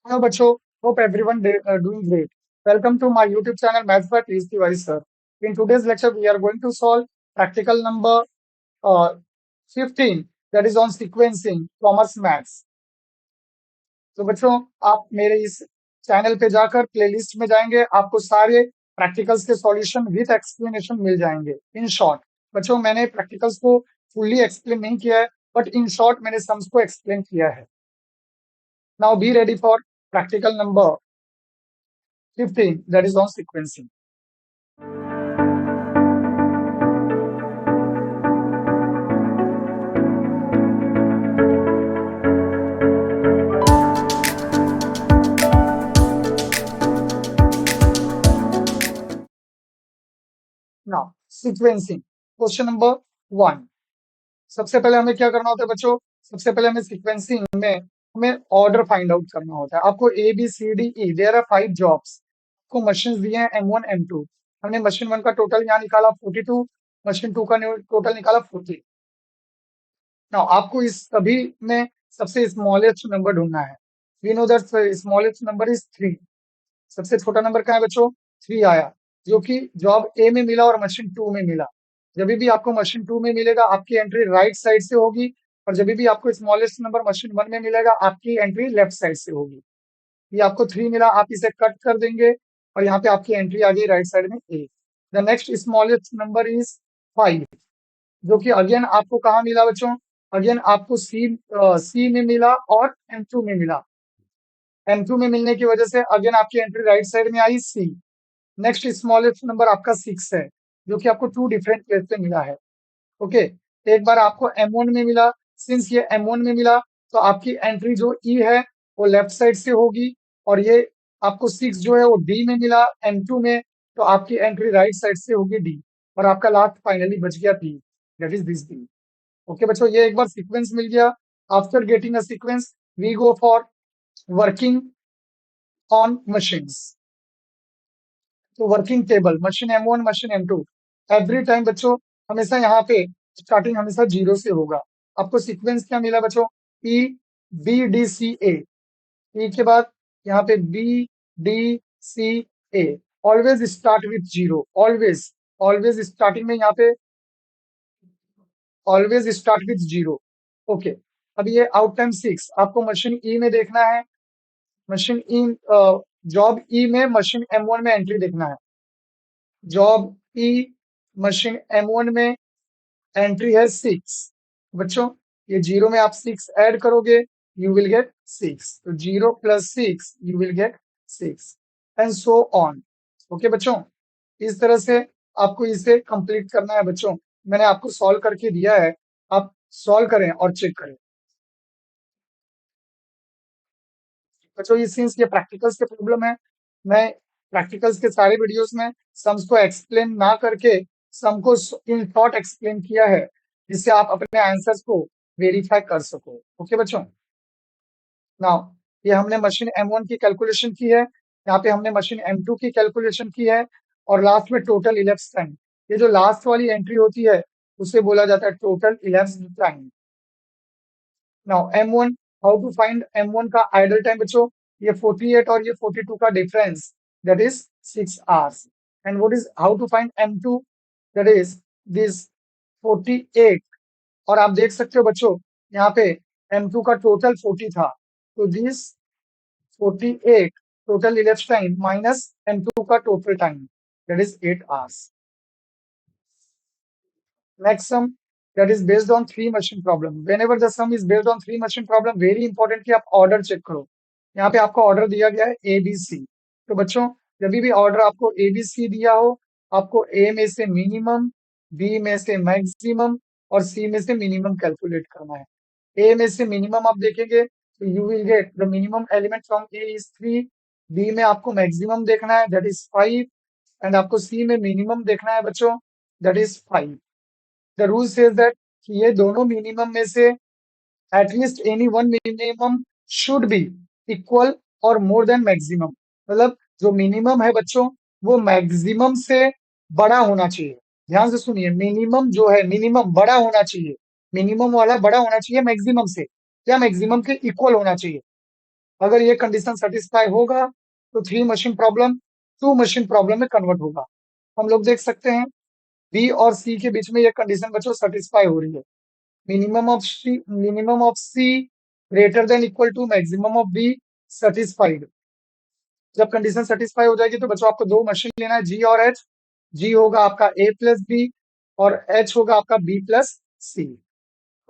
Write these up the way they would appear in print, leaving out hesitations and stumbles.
Hello, Bacho. Hope everyone doing great. Welcome to my YouTube channel, Maths by Please Tiwari Sir. In today's lecture, we are going to solve practical number uh, 15, that is on sequencing, commerce maths. तो बच्चों, आप मेरे इस channel पे जाकर playlist में जाएंगे, आपको सारे प्रैक्टिकल्स के सॉल्यूशन विद एक्सप्लेनेशन मिल जाएंगे। इन शॉर्ट बच्चों, मैंने प्रैक्टिकल्स को फुल्ली एक्सप्लेन नहीं किया है, बट इन शॉर्ट मैंने सम्स को एक्सप्लेन किया है। Now be ready for practical number 15, that is on sequencing. Now, sequencing. Question number 1. सबसे पहले हमें क्या करना होता है बच्चों? सबसे पहले हमें सीक्वेंसिंग में हमें ऑर्डर फाइंड आउट करना होता है। आपको A B C D E, there are 5 jobs. आपको मशीन दिए हैं M1 M2। हमने मशीन 1 का टोटल यहाँ निकाला 42, मशीन 2 का टोटल निकाला 40। नाउ आपको इस सभी में सबसे स्मॉलेस्ट नंबर ढूंढना है। We know that smallest number is 3। सबसे छोटा नंबर क्या है बच्चों? 3 आया, जो कि जॉब ए में मिला और मशीन 2 में मिला। जब भी आपको मशीन 2 में मिलेगा, आपकी एंट्री राइट साइड से होगी, और जब भी आपको स्मॉलेस्ट नंबर मशीन 1 में मिलेगा, आपकी एंट्री लेफ्ट साइड से होगी। ये आपको 3 मिला, आप इसे कट कर देंगे और यहाँ पे आपकी एंट्री आ गई राइट साइड में A. The next smallest number is 5, जो कि अगेन आपको कहाँ मिला बच्चों? अगेन आपको सी में मिला और M2 में मिला। M2 में मिलने की वजह से अगेन आपकी एंट्री राइट साइड में आई सी। नेक्स्ट स्मॉलेस्ट नंबर आपका 6 है, जो कि आपको 2 डिफरेंट प्लेस पे मिला है। ओके, एक बार आपको M1 में मिला। सिंस ये M1 में मिला, तो आपकी एंट्री जो ई है वो लेफ्ट साइड से होगी, और ये आपको 6 जो है वो डी में मिला M2 में, तो आपकी एंट्री राइट साइड से होगी डी, और आपका लास्ट फाइनली बच गया B, that is this B. Okay बच्चों, ये एक बार सीक्वेंस मिल गया। After getting a sequence, we go for working on machines. तो working table, machine M1 machine M2, every time बच्चों हमेशा यहाँ पे स्टार्टिंग हमेशा 0 से होगा। आपको सीक्वेंस क्या मिला बच्चों? E B D C A। E के बाद यहाँ पे B D C A, always start with 0। Always always starting में यहाँ पे ऑलवेज स्टार्ट विथ 0। ओके, अब ये आउट टाइम 6 आपको मशीन ई में देखना है। मशीन ई, जॉब ई में मशीन M1 में एंट्री देखना है। जॉब ई मशीन M1 में एंट्री है 6। बच्चों, ये 0 में आप 6 ऐड करोगे, यू विल गेट 6। तो 0 + 6 you will gate 6, and so on. Okay बच्चों, इस तरह से आपको इसे कंप्लीट करना है। बच्चों, मैंने आपको सॉल्व करके दिया है, आप सॉल्व करें और चेक करें। बच्चों, ये सिंस ये प्रैक्टिकल्स के प्रॉब्लम है, मैं प्रैक्टिकल्स के सारे वीडियोस में सम्स को एक्सप्लेन ना करके सम को इन शॉर्ट एक्सप्लेन किया है, जिससे आप अपने आंसर्स को वेरीफाई कर सको। ओके बच्चों, नाउ ये हमने मशीन M1 की कैलकुलेशन की है, यहाँ पे हमने मशीन M2 की कैलकुलेशन की है, और लास्ट में टोटल इलेप्स टाइम। ये जो लास्ट वाली एंट्री होती है उसे बोला जाता है total elapse time. Now M1, how to find M1 का आइडल टाइम बच्चों? ये 48 और ये 42 का difference, that is 6 hours. And what is how to find M2? That is this 48। और आप देख सकते हो बच्चों, यहाँ पे M2 का टोटल 40 था, तो this 48 total elapse time minus M2 का total time, that is 8 hours. Next sum, that is based on 3 machine problem. Whenever the sum is based on 3 machine problem, very important कि आप order check करो। यहाँ पे आपको order दिया गया है ए बी सी। तो बच्चों, जब भी ऑर्डर आपको ए बी सी दिया हो, आपको ए में से मिनिमम, बी में से मैक्सिमम और सी में से मिनिमम कैलकुलेट करना है। ए में से मिनिमम आप देखेंगे तो you will get the minimum element from A is 3। B में आपको मैक्सिमम देखना है, दैट इज 5, एंड आपको सी में मिनिमम देखना है बच्चों, that is 5। The rule says that ये दोनों मिनिमम में से at least any one minimum should be equal और मोर देन मैक्सिमम। मतलब जो मिनिमम है बच्चों, वो मैक्सिमम से बड़ा होना चाहिए। ध्यान से सुनिए, मिनिमम जो है मिनिमम बड़ा होना चाहिए। मिनिमम वाला बड़ा होना चाहिए मैक्सिमम से, या मैक्सिमम के इक्वल होना चाहिए। अगर ये कंडीशन सेटिस्फाई होगा तो 3 मशीन प्रॉब्लम 2 मशीन प्रॉब्लम में कन्वर्ट होगा। हम लोग देख सकते हैं बी और सी के बीच में ये कंडीशन बच्चों सेटिस्फाई हो रही है। Minimum of C greater than equal to maximum of B satisfied. जब कंडीशन सेटिस्फाई हो जाएगी तो बच्चों आपको 2 मशीन लेना है, जी और एच। जी होगा आपका ए प्लस बी और एच होगा आपका B plus C.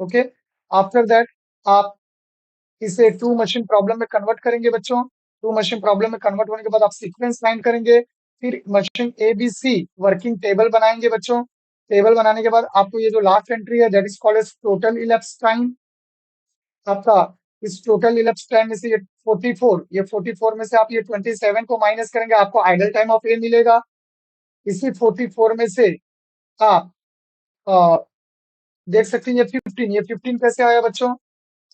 Okay, after that आप इसे 2 मशीन प्रॉब्लम में कन्वर्ट करेंगे बच्चों। 2 मशीन प्रॉब्लम में कन्वर्ट होने के बाद आप सीक्वेंस फाइंड करेंगे, फिर machine A B C working table बनाएंगे बच्चों। टेबल बनाने के बाद आपको ये जो लास्ट एंट्री है that is called as total elapse time. आपका इस टोटल इलेप्स टाइम में से ये 44, ये 44 में से आप ये 27 को माइनस करेंगे, आपको आइडल टाइम ऑफ ए मिलेगा। इसी 44 में से आप अ, देख सकते हैं ये 15 कैसे आया बच्चों?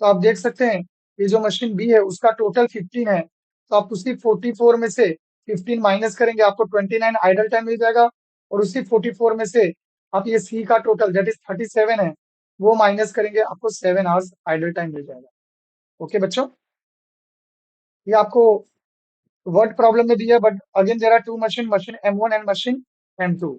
तो आप देख सकते हैं ये जो मशीन बी है उसका टोटल 15 है, तो आप उसी 44 में से 15 माइनस करेंगे, आपको 29 आइडल टाइम मिल जाएगा। और उसी 44 में से आप ये सी का टोटल दैट इज 37 है, वो माइनस करेंगे, आपको 7 आवर्स आइडल टाइम मिल जाएगा। ओके बच्चों, ये आपको वर्ड प्रॉब्लम में दिया है, but again there are 2 machine, machine M1 and machine M2।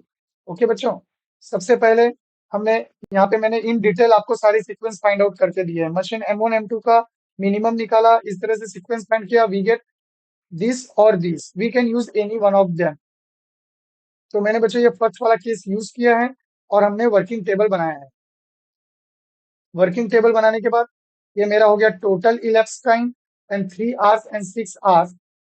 Okay बच्चों, सबसे पहले हमने यहाँ पे मैंने इन डिटेल आपको सारी सीक्वेंस फाइंड आउट करके दिए हैं। मशीन M1 M2 का मिनिमम निकाला, इस तरह से सीक्वेंस फाइंड किया, वी गेट दिस और this, we can use any one of them. तो मैंने बच्चों ये फर्स्ट वाला केस यूज किया है और हमने वर्किंग टेबल बनाया है। वर्किंग टेबल बनाने के बाद ये मेरा हो गया total elapse time and 3 hours and 6 hours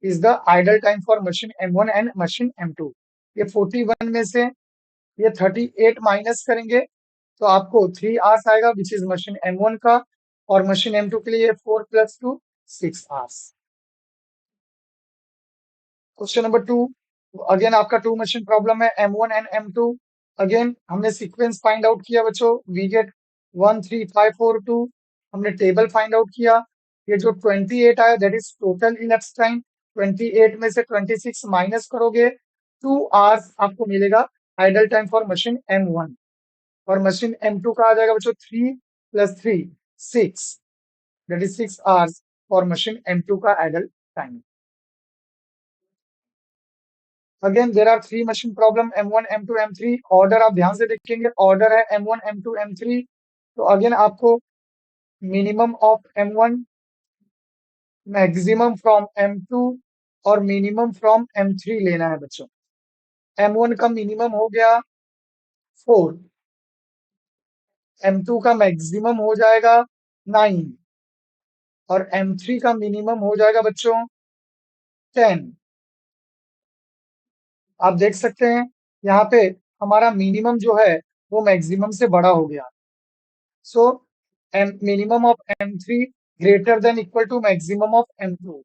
is the idle time for machine M1 and machine M2। ये 41 में से ये 38 माइनस करेंगे तो आपको 3 आवर्स आएगा विच इज मशीन M1 का, और मशीन M2 के लिए 4 + 2 6 आवर्स। क्वेश्चन नंबर 2, अगेन आपका 2 मशीन प्रॉब्लम है M1 एंड M2। अगेन हमने सीक्वेंस फाइंड आउट किया बच्चों, वी गेट 1 3 5 4 2। हमने टेबल फाइंड आउट किया, ये जो 28 आया that is total elapse time. 28 में से 26 माइनस करोगे 2 आवर्स आपको मिलेगा idle time for machine M1। और मशीन M2 का आ जाएगा बच्चों 3 + 3 6, that is 6 hours for machine M2 का idle time. Again there are 3 machine problem M1 M2 M3। Order आप ध्यान से देखेंगे, ऑर्डर है M1 M2 M3। तो अगेन आपको minimum of M1, maximum from M2 और मिनिमम फ्रॉम M3 लेना है बच्चों। M1 का मिनिमम हो गया 4, M2 का मैक्सिमम हो जाएगा 9 और M3 का मिनिमम हो जाएगा बच्चों 10। आप देख सकते हैं यहाँ पे हमारा मिनिमम जो है वो मैक्सिमम से बड़ा हो गया। सो minimum of M3 greater than equal to maximum of M2,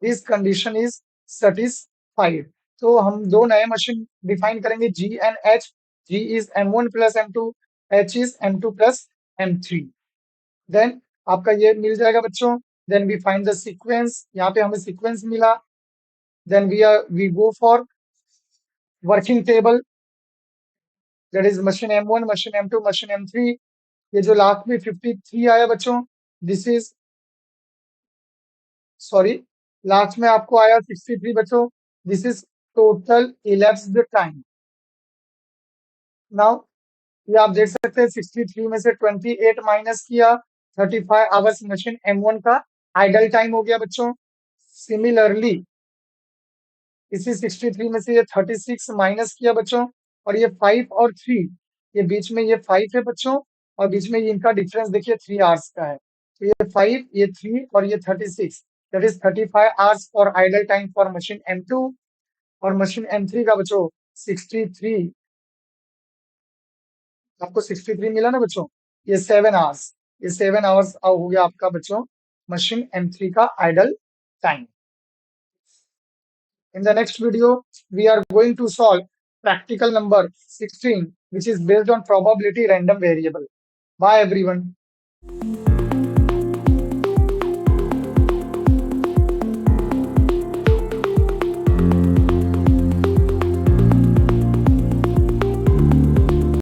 this condition is satisfied। तो हम दो नए मशीन डिफाइन करेंगे G and H। G is M1 plus M2, H is M2 plus M3। Then आपका ये मिल जाएगा बच्चों। Then we find the sequence, यहाँ पे हमें सीक्वेंस मिला। Then we go for working table that is machine M1 machine M2 machine M3। ये जो लास्ट में 53 आया बच्चों, दिस इज सॉरी लास्ट में आपको आया 63 बच्चों, this is total elapsed time. Now ये आप देख सकते हैं 63 में से 28 माइनस किया, 35 आवर्स मशीन M1 का आइडल टाइम हो गया बच्चों। सिमिलरली इसी 63 में से ये 36 माइनस किया बच्चों, और ये 5 और 3, ये बीच में ये 5 है बच्चों, और बीच में ये इनका डिफरेंस देखिए 3 आवर्स का है। तो ये 5 ये 3 और ये 36, that is 35 hours for idle time for machine M2। और मशीन M3 का बच्चों 63, आपको 63 मिला ना बच्चों, ये 7 आवर्स, ये 7 आवर्स हो गया आपका बच्चों मशीन M3 का idle time. In the next video, we are going to solve practical number 16, which is based on probability random variable. Bye everyone.